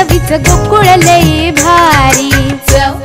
चवीच गोकुळ लई भारी।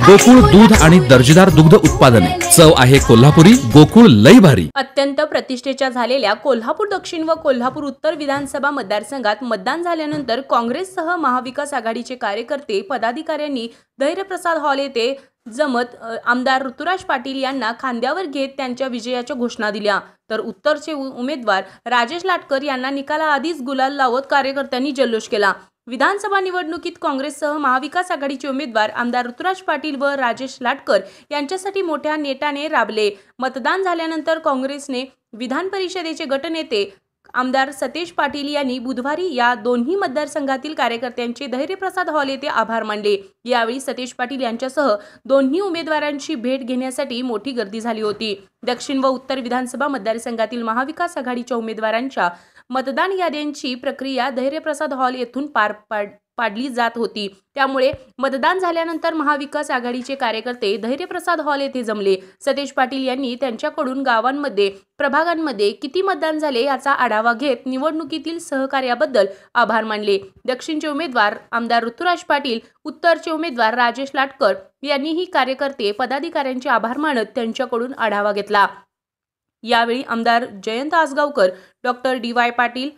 गोकुळ दूध आणि दर्जेदार दुग्ध उत्पादने, चव आहे कोल्हापुरी, गोकुळ लई भारी। अत्यंत प्रतिष्ठेच्या झालेल्या कोल्हापूर दक्षिण व कोल्हापूर उत्तर विधानसभा मतदारसंघात मतदान झाल्यानंतर काँग्रेससह महाविकास आघाडीचे कार्यकर्ते पदाधिकाऱ्यांनी धैर्यप्रसाद हॉल येथे जमत आमदार ऋतुराज पाटील यांना खांद्यावर घेत त्यांच्या विजयाच्या घोषणा दिल्या। तर उत्तरचे उमेदवार राजेश लाटकर यांना निकालाआधीच गुलाल लावत कार्यकर्त्यांनी जल्लोष केला। विधानसभा निवडणुकीत काँग्रेससह महाविकास आघाडीचे उमेदवार आमदार ऋतुराज पाटील व राजेश लाटकर यांच्यासाठी मोठ्या नेटाने राबले। मतदान झाल्यानंतर काँग्रेसने विधान परिषदेचे गटनेते आमदार सतेज पाटील यांनी बुधवारी या दोन्ही मतदारसंघातील कार्यकर्त्यांचे धैर्यप्रसाद हॉल येथे आभार मानले। यावेळी सतेज पाटील यांच्यासह दोन्ही उमेदवारांची भेट घेण्यासाठी मोठी गर्दी झाली होती। दक्षिण व उत्तर विधानसभा मतदारसंघातील महाविकास आघाडीच्या उमेदवारांच्या मतदान याद्यांची प्रक्रिया धैर्यप्रसाद हॉल येथून पार पाडली जात होती। त्यामुळे मतदान झाल्यानंतर महाविकास आघाडीचे कार्यकर्ते धैर्यप्रसाद हॉल येथे जमले। सतेज पाटील यांनी त्यांच्याकडून गावांमध्ये प्रभागांमध्ये किती मतदान झाले याचा आढावा घेत निवडणुकीतील सहकार्याबद्दल आभार मानले। दक्षिणचे उमेदवार आमदार ऋतुराज पाटील, उत्तरचे उमेदवार राजेश लाटकर यांनीही कार्यकर्ते पदाधिकाऱ्यांचे आभार मानत त्यांच्याकडून आढावा घेतला। यावेळी आमदार जयंत आसगावकर, डॉक्टर DY पाटील,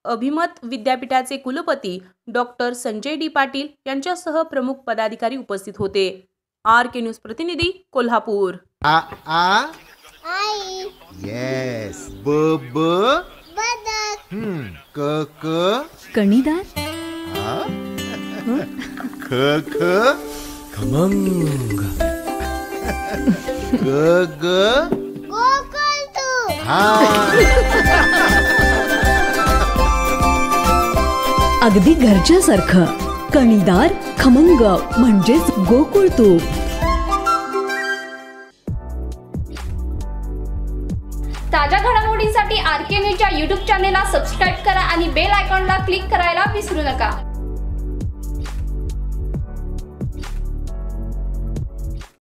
अभिमत विद्यापीठाचे कुलपती डॉक्टर संजय D पाटील यांच्यासह प्रमुख पदाधिकारी उपस्थित होते। RK न्यूज प्रतिनिधी कोल्हापूर। आई येस ब बदक क कणीदार ख खमंग ग गोकुळ तू अगदी घरच्यासारखं कणीदार खमंग म्हणजेच गोकुळ तूप। ताज्या घडामोडींसाठी RK न्यूजच्या YouTube चॅनेलला सबस्क्राईब करा आणि बेल आयकॉनला क्लिक करायला विसरू नका।